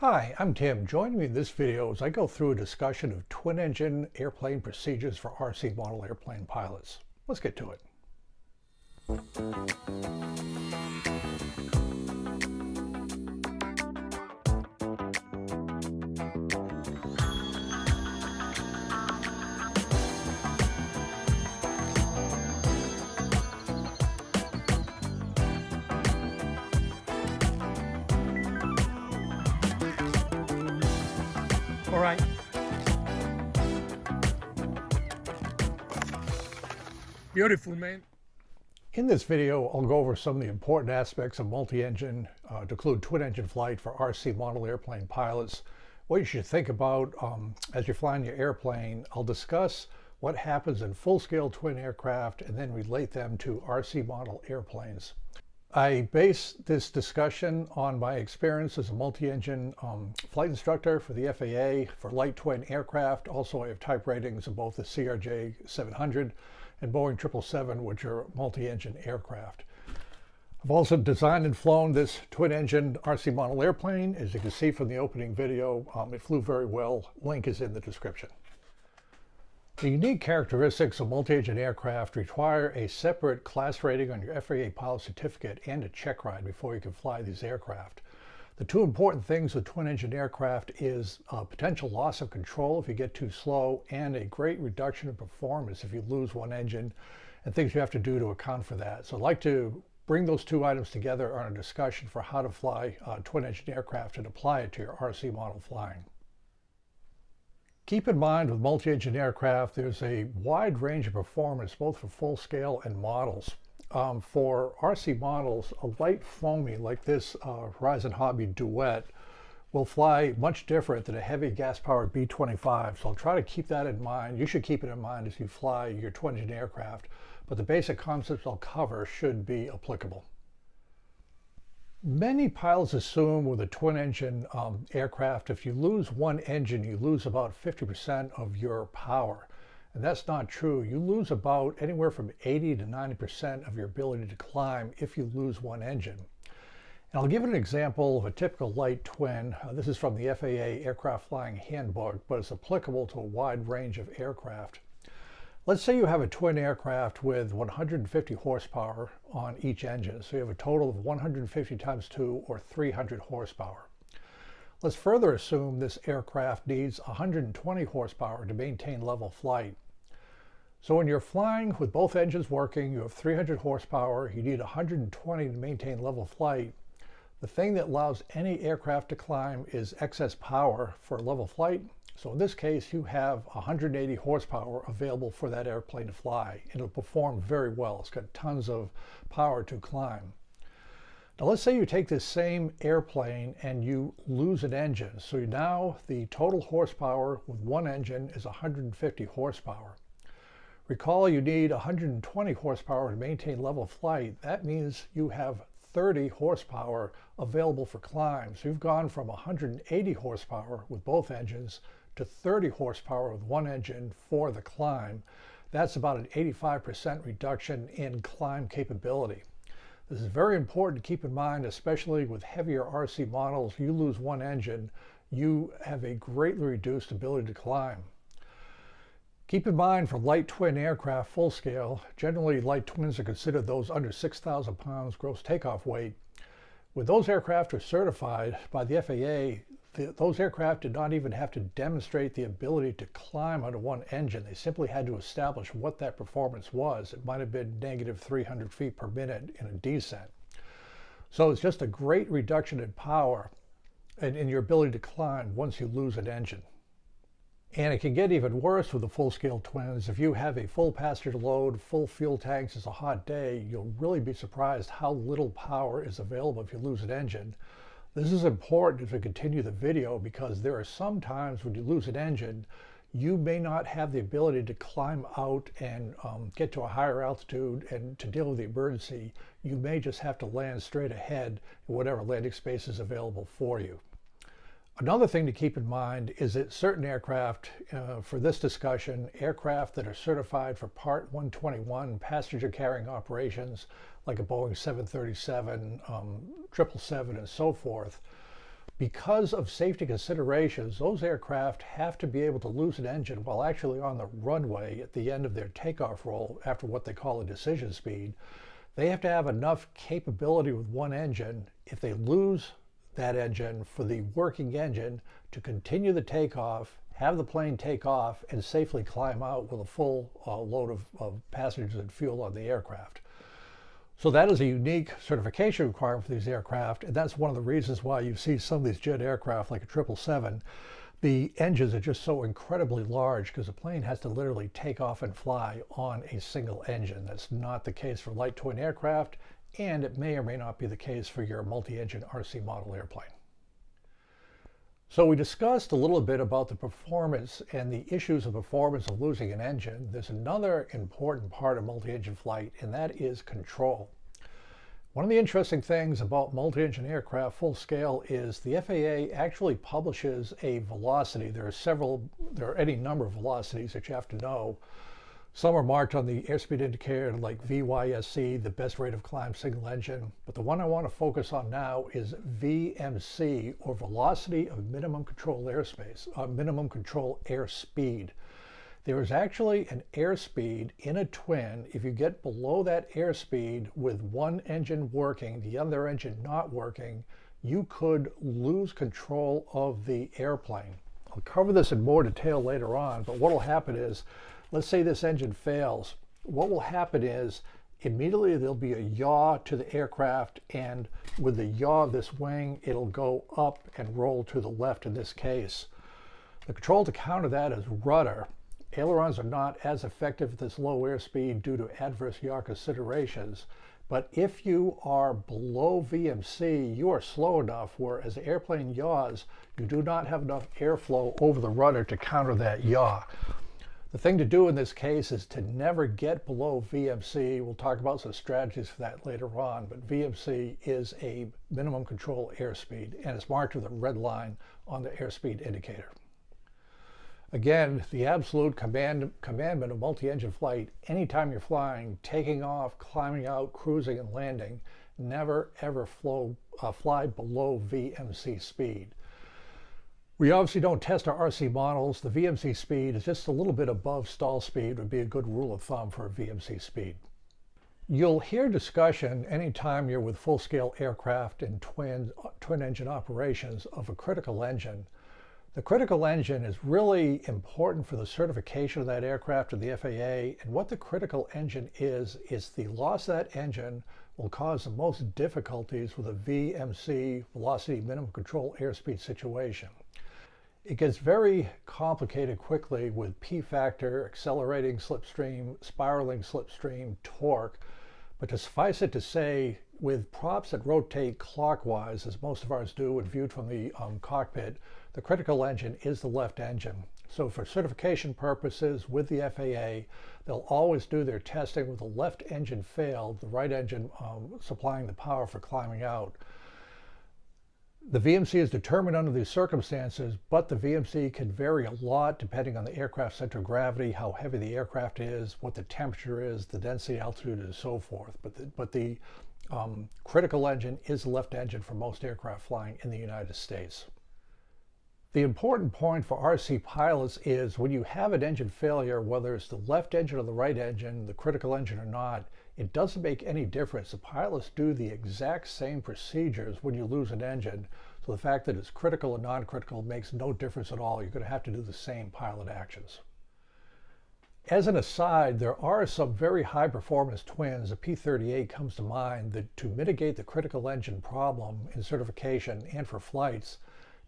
Hi, I'm Tim. Join me in this video as I go through a discussion of twin-engine airplane procedures for RC model airplane pilots. Let's get to it. All right. Beautiful, man. In this video, I'll go over some of the important aspects of multi-engine to include twin-engine flight for RC model airplane pilots, what you should think about as you're flying your airplane. I'll discuss what happens in full-scale twin aircraft and then relate them to RC model airplanes. I base this discussion on my experience as a multi-engine flight instructor for the FAA for light twin aircraft. Also, I have type ratings of both the CRJ 700 and Boeing 777, which are multi-engine aircraft. I've also designed and flown this twin-engine RC model airplane. As you can see from the opening video, it flew very well. Link is in the description. The unique characteristics of multi-engine aircraft require a separate class rating on your FAA pilot certificate and a check ride before you can fly these aircraft. The two important things with twin-engine aircraft is potential loss of control if you get too slow and a great reduction in performance if you lose one engine, and things you have to do to account for that. So I'd like to bring those two items together on a discussion for how to fly twin-engine aircraft and apply it to your RC model flying. Keep in mind with multi-engine aircraft, there's a wide range of performance, both for full scale and models. For RC models, a light foamy like this Horizon Hobby Duet will fly much different than a heavy gas-powered B-25. So I'll try to keep that in mind. You should keep it in mind as you fly your twin-engine aircraft, but the basic concepts I'll cover should be applicable. Many pilots assume with a twin-engine aircraft, if you lose one engine, you lose about 50% of your power. And that's not true. You lose about anywhere from 80 to 90% of your ability to climb if you lose one engine. And I'll give an example of a typical light twin. This is from the FAA Aircraft Flying Handbook, but it's applicable to a wide range of aircraft. Let's say you have a twin aircraft with 150 horsepower on each engine. So you have a total of 150 times 2 or 300 horsepower. Let's further assume this aircraft needs 120 horsepower to maintain level flight. So when you're flying with both engines working, you have 300 horsepower, you need 120 to maintain level flight. The thing that allows any aircraft to climb is excess power for level flight. So in this case, you have 180 horsepower available for that airplane to fly. It'll perform very well. It's got tons of power to climb. Now let's say you take this same airplane and you lose an engine. So now the total horsepower with one engine is 150 horsepower. Recall you need 120 horsepower to maintain level flight. That means you have 30 horsepower available for climb. So you've gone from 180 horsepower with both engines to 30 horsepower with one engine for the climb. That's about an 85% reduction in climb capability. This is very important to keep in mind, especially with heavier RC models. You lose one engine, you have a greatly reduced ability to climb. Keep in mind for light twin aircraft full scale, generally light twins are considered those under 6,000 pounds gross takeoff weight. When those aircraft are certified by the FAA, those aircraft did not even have to demonstrate the ability to climb under one engine. They simply had to establish what that performance was. It might have been negative 300 feet per minute in a descent. So it's just a great reduction in power and in your ability to climb once you lose an engine. And it can get even worse with the full-scale twins. If you have a full passenger load, full fuel tanks, it's a hot day, you'll really be surprised how little power is available if you lose an engine. This is important as we continue the video because there are some times when you lose an engine, you may not have the ability to climb out and get to a higher altitude and to deal with the emergency. You may just have to land straight ahead in whatever landing space is available for you. Another thing to keep in mind is that certain aircraft, for this discussion, aircraft that are certified for Part 121 passenger carrying operations, like a Boeing 737, 777, and so forth, Because of safety considerations, those aircraft have to be able to lose an engine while actually on the runway at the end of their takeoff roll after what they call a decision speed. They have to have enough capability with one engine, if they lose that engine, for the working engine to continue the takeoff, have the plane take off, and safely climb out with a full load of passengers and fuel on the aircraft. So that is a unique certification requirement for these aircraft, and that's one of the reasons why you see some of these jet aircraft like a 777, the engines are just so incredibly large because the plane has to literally take off and fly on a single engine. That's not the case for light twin aircraft, and it may or may not be the case for your multi-engine RC model airplane. So we discussed a little bit about the performance and the issues of performance of losing an engine. There's another important part of multi-engine flight, and that is control. One of the interesting things about multi-engine aircraft full scale is the FAA actually publishes a velocity. There are any number of velocities that you have to know. Some are marked on the airspeed indicator like VYSC, the best rate of climb single engine. But the one I want to focus on now is VMC, or velocity of minimum control airspace, minimum control airspeed. There is actually an airspeed in a twin. If you get below that airspeed with one engine working, the other engine not working, you could lose control of the airplane. I'll cover this in more detail later on, but what will happen is, let's say this engine fails. What will happen is immediately there'll be a yaw to the aircraft, and with the yaw of this wing, it'll go up and roll to the left in this case. The control to counter that is rudder. Ailerons are not as effective at this low airspeed due to adverse yaw considerations, but if you are below VMC, you are slow enough where as the airplane yaws, you do not have enough airflow over the rudder to counter that yaw. The thing to do in this case is to never get below VMC. We'll talk about some strategies for that later on, but VMC is a minimum control airspeed, and it's marked with a red line on the airspeed indicator. Again, the absolute commandment of multi-engine flight, anytime you're flying, taking off, climbing out, cruising, and landing, never ever fly below VMC speed. We obviously don't test our RC models. The VMC speed is just a little bit above stall speed, would be a good rule of thumb for a VMC speed. You'll hear discussion anytime you're with full-scale aircraft and twin engine operations of a critical engine. The critical engine is really important for the certification of that aircraft to the FAA, and what the critical engine is the loss of that engine will cause the most difficulties with a VMC, velocity minimum control airspeed situation. It gets very complicated quickly with P-factor, accelerating slipstream, spiraling slipstream, torque, but to suffice it to say, with props that rotate clockwise, as most of ours do when viewed from the cockpit, the critical engine is the left engine. So for certification purposes with the FAA, they'll always do their testing with the left engine failed, the right engine supplying the power for climbing out. The VMC is determined under these circumstances, but the VMC can vary a lot depending on the aircraft center of gravity, how heavy the aircraft is, what the temperature is, the density, altitude, and so forth. But the critical engine is the left engine for most aircraft flying in the United States. The important point for RC pilots is when you have an engine failure, whether it's the left engine or the right engine, the critical engine or not, it doesn't make any difference. The pilots do the exact same procedures when you lose an engine. So the fact that it's critical or non-critical makes no difference at all. You're going to have to do the same pilot actions. As an aside, there are some very high performance twins. The P-38 comes to mind that to mitigate the critical engine problem in certification and for flights,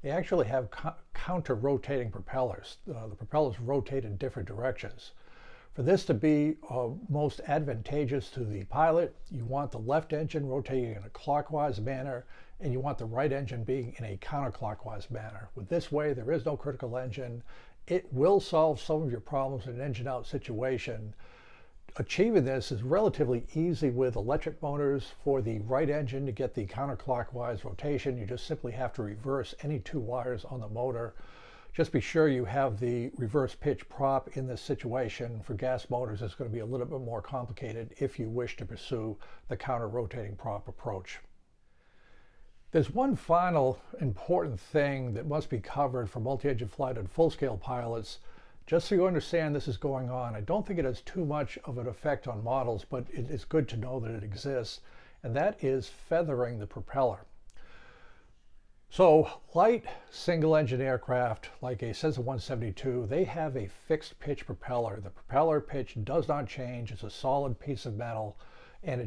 they actually have counter-rotating propellers. The propellers rotate in different directions. For this to be most advantageous to the pilot, you want the left engine rotating in a clockwise manner, and you want the right engine being in a counterclockwise manner. With this way, there is no critical engine. It will solve some of your problems in an engine out situation. Achieving this is relatively easy with electric motors. For the right engine to get the counterclockwise rotation, you just simply have to reverse any two wires on the motor. Just be sure you have the reverse pitch prop in this situation. For gas motors, it's going to be a little bit more complicated if you wish to pursue the counter rotating prop approach. There's one final important thing that must be covered for multi-engine flight and full-scale pilots, just so you understand this is going on. I don't think it has too much of an effect on models, but it is good to know that it exists, and that is feathering the propeller. So light single-engine aircraft like a Cessna 172, they have a fixed pitch propeller. The propeller pitch does not change. It's a solid piece of metal, and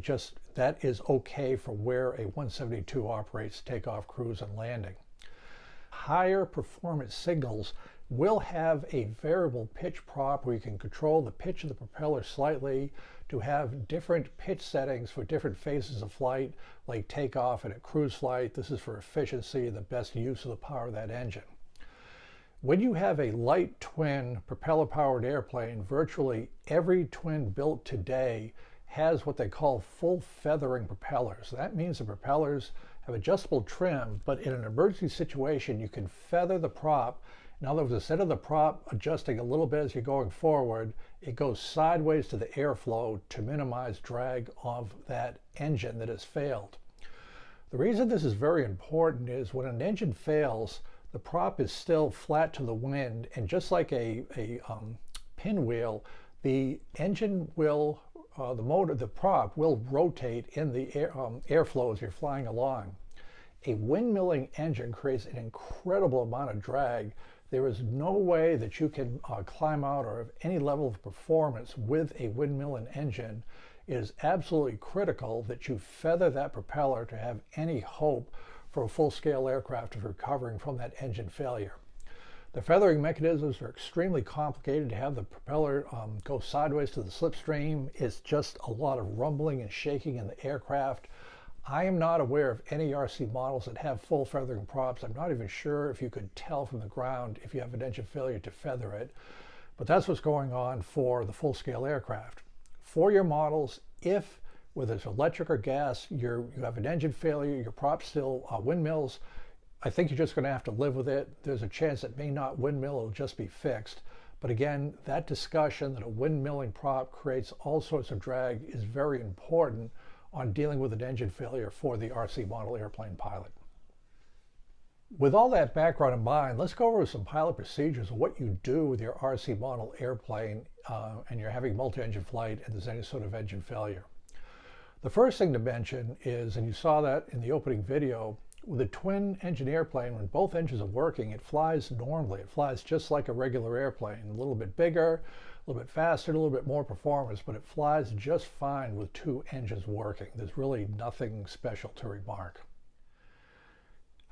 that is okay for where a 172 operates takeoff, cruise, and landing. Higher performance signals will have a variable pitch prop where you can control the pitch of the propeller slightly to have different pitch settings for different phases of flight, like takeoff and a cruise flight. This is for efficiency and the best use of the power of that engine. When you have a light twin propeller-powered airplane, virtually every twin built today has what they call full feathering propellers. That means the propellers have adjustable trim, but in an emergency situation, you can feather the prop. In other words, instead of the prop adjusting a little bit as you're going forward, it goes sideways to the airflow to minimize drag of that engine that has failed. The reason this is very important is when an engine fails, the prop is still flat to the wind, and just like a pinwheel, the engine will, the prop will rotate in the airflow as you're flying along. A windmilling engine creates an incredible amount of drag. There is no way that you can climb out or have any level of performance with a windmilling engine. It is absolutely critical that you feather that propeller to have any hope for a full-scale aircraft of recovering from that engine failure. The feathering mechanisms are extremely complicated. To have the propeller go sideways to the slipstream, it's just a lot of rumbling and shaking in the aircraft. I am not aware of any RC models that have full feathering props. I'm not even sure if you could tell from the ground if you have an engine failure to feather it, but that's what's going on for the full-scale aircraft. For your models, if whether it's electric or gas, you have an engine failure, your prop still windmills, I think you're just going to have to live with it. There's a chance it may not windmill, it'll just be fixed. But again, that discussion that a windmilling prop creates all sorts of drag is very important on dealing with an engine failure for the RC model airplane pilot. With all that background in mind, let's go over some pilot procedures of what you do with your RC model airplane and you're having multi-engine flight and there's any sort of engine failure. The first thing to mention is, and you saw that in the opening video, with a twin engine airplane, when both engines are working, it flies normally. It flies just like a regular airplane, a little bit bigger, a little bit faster, a little bit more performance, but it flies just fine with two engines working. There's really nothing special to remark.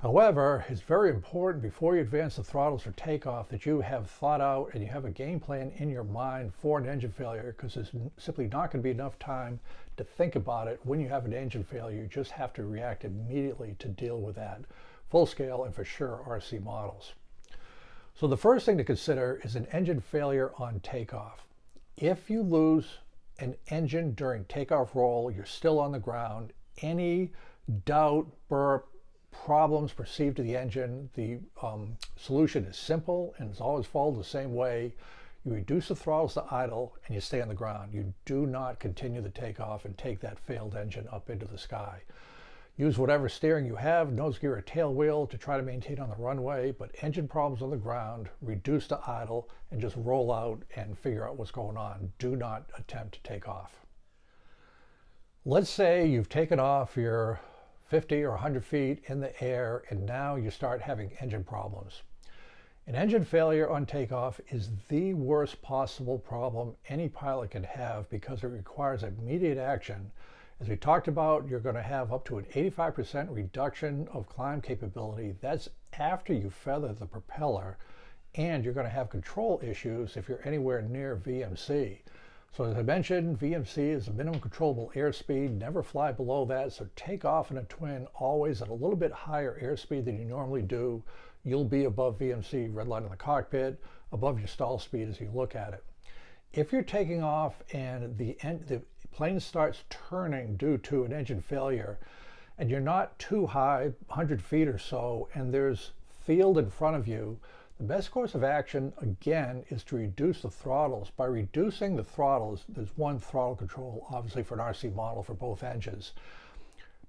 However, it's very important before you advance the throttles for takeoff that you have thought out and you have a game plan in your mind for an engine failure, because there's simply not going to be enough time to think about it when you have an engine failure. You just have to react immediately to deal with that, full scale and for sure RC models. So the first thing to consider is an engine failure on takeoff. If you lose an engine during takeoff roll, you're still on the ground, any doubt, burp, problems perceived to the engine, the solution is simple and it's always followed the same way. You reduce the throttles to idle and you stay on the ground. You do not continue the takeoff and take that failed engine up into the sky. Use whatever steering you have, nose gear or tail wheel, to try to maintain on the runway, but engine problems on the ground, reduce to idle and just roll out and figure out what's going on. Do not attempt to take off. Let's say you've taken off your 50 or 100 feet in the air and now you start having engine problems. An engine failure on takeoff is the worst possible problem any pilot can have because it requires immediate action. As we talked about, you're going to have up to an 85% reduction of climb capability. That's after you feather the propeller, and you're going to have control issues if you're anywhere near VMC. So as I mentioned, VMC is the minimum controllable airspeed. Never fly below that, so take off in a twin always at a little bit higher airspeed than you normally do. You'll be above VMC, red line in the cockpit, above your stall speed as you look at it. If you're taking off and the plane starts turning due to an engine failure, and you're not too high, 100 feet or so, and there's field in front of you, the best course of action, again, is to reduce the throttles. By reducing the throttles, there's one throttle control, obviously, for an RC model for both engines.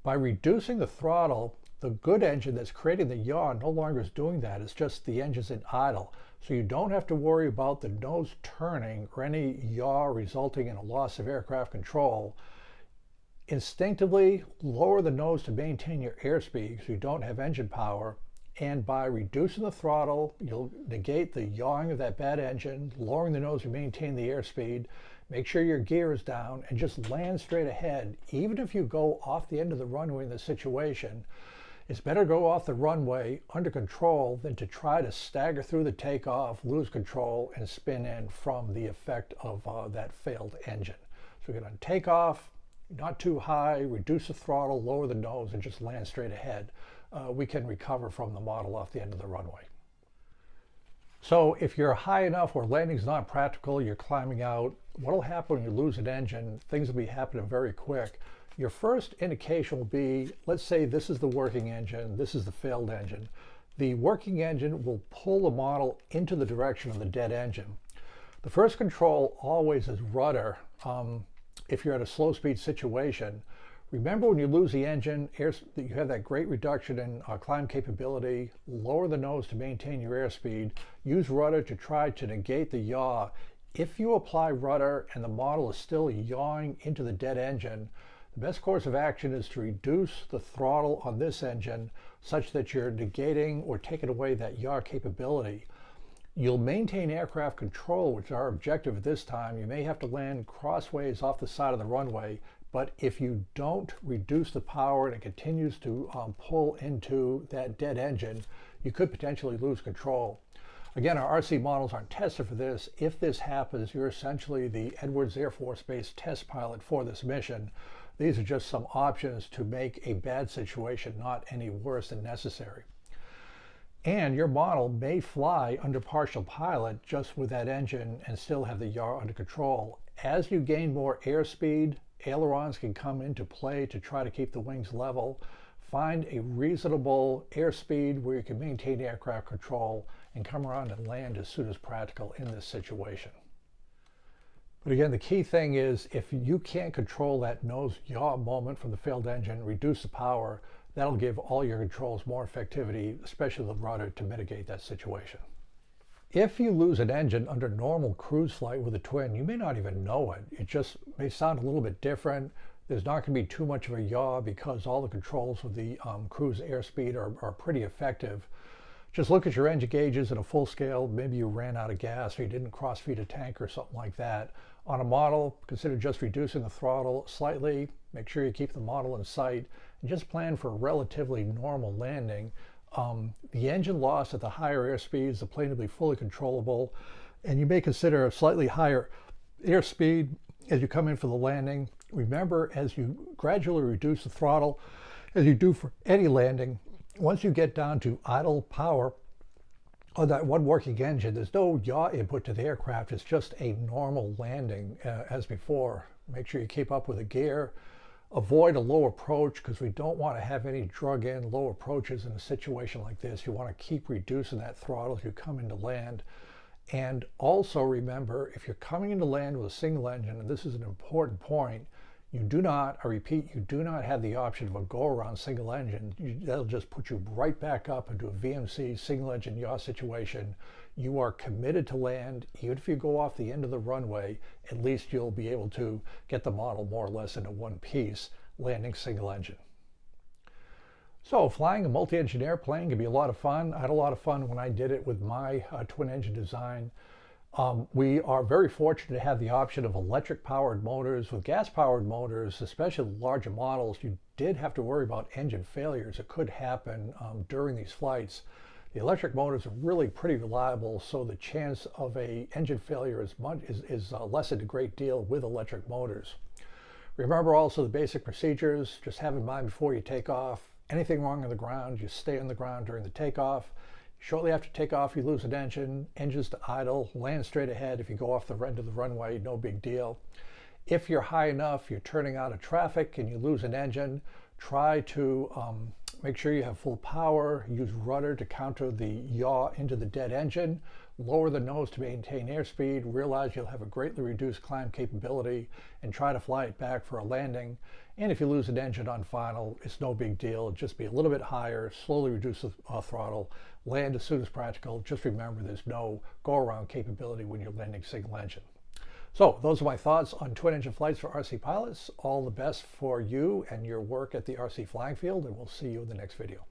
By reducing the throttle, The good engine that's creating the yaw no longer is doing that. It's just the engine's in idle. So you don't have to worry about the nose turning or any yaw resulting in a loss of aircraft control. Instinctively lower the nose to maintain your airspeed so you don't have engine power. And by reducing the throttle, you'll negate the yawing of that bad engine, lowering the nose to maintain the airspeed. Make sure your gear is down and just land straight ahead. Even if you go off the end of the runway in this situation, it's better to go off the runway under control than to try to stagger through the takeoff, lose control, and spin in from the effect of that failed engine. So you're going to take off, not too high, reduce the throttle, lower the nose, and just land straight ahead. We can recover from the model off the end of the runway. So if you're high enough where landing's not practical, you're climbing out, what'll happen when you lose an engine? Things will be happening very quick. Your first indication will be, let's say this is the working engine, this is the failed engine. The working engine will pull the model into the direction of the dead engine. The first control always is rudder. If you're at a slow speed situation, remember when you lose the engine, you have that great reduction in climb capability, lower the nose to maintain your airspeed, use rudder to try to negate the yaw. If you apply rudder and the model is still yawing into the dead engine, the best course of action is to reduce the throttle on this engine such that you're negating or taking away that yaw capability. You'll maintain aircraft control, which is our objective at this time. You may have to land crossways off the side of the runway, but if you don't reduce the power and it continues to pull into that dead engine, you could potentially lose control. Again, our RC models aren't tested for this. If this happens, you're essentially the Edwards Air Force Base test pilot for this mission. These are just some options to make a bad situation not any worse than necessary. And your model may fly under partial pilot just with that engine and still have the yaw under control. As you gain more airspeed, ailerons can come into play to try to keep the wings level. Find a reasonable airspeed where you can maintain aircraft control and come around and land as soon as practical in this situation. But again, the key thing is if you can't control that nose yaw moment from the failed engine, reduce the power, that'll give all your controls more effectivity, especially the rudder, to mitigate that situation. If you lose an engine under normal cruise flight with a twin, you may not even know it. It just may sound a little bit different. There's not going to be too much of a yaw because all the controls with the cruise airspeed are pretty effective. Just look at your engine gauges at a full scale. Maybe you ran out of gas or you didn't cross-feed a tank or something like that. On a model, consider just reducing the throttle slightly. Make sure you keep the model in sight and just plan for a relatively normal landing. The engine loss at the higher airspeeds, the plane will be fully controllable, and you may consider a slightly higher airspeed as you come in for the landing. Remember, as you gradually reduce the throttle, as you do for any landing, once you get down to idle power on that one working engine, there's no yaw input to the aircraft. It's just a normal landing as before. Make sure you keep up with the gear. Avoid a low approach because we don't want to have any drug-in low approaches in a situation like this. You want to keep reducing that throttle as you come into land. And also remember, if you're coming into land with a single engine, and this is an important point, you do not, I repeat, you do not have the option of a go-around single engine. That'll just put you right back up into a VMC single engine yaw situation. You are committed to land. Even if you go off the end of the runway, at least you'll be able to get the model more or less into one piece, landing single engine. So flying a multi-engine airplane can be a lot of fun. I had a lot of fun when I did it with my twin engine design. We are very fortunate to have the option of electric powered motors. With gas powered motors, especially larger models, you did have to worry about engine failures that could happen during these flights. The electric motors are really pretty reliable, so the chance of a engine failure is lessened a great deal with electric motors. Remember also the basic procedures. Just have in mind before you take off. Anything wrong on the ground, you stay on the ground during the takeoff. Shortly after takeoff, you lose an engine, engines to idle, land straight ahead. If you go off the end of the runway, no big deal. If you're high enough, you're turning out of traffic and you lose an engine, try to Make sure you have full power. Use rudder to counter the yaw into the dead engine. Lower the nose to maintain airspeed. Realize you'll have a greatly reduced climb capability and try to fly it back for a landing. And if you lose an engine on final, it's no big deal. Just be a little bit higher, slowly reduce the throttle, land as soon as practical. Just remember there's no go-around capability when you're landing single engine. So those are my thoughts on twin engine flights for RC pilots. All the best for you and your work at the RC flying field, and we'll see you in the next video.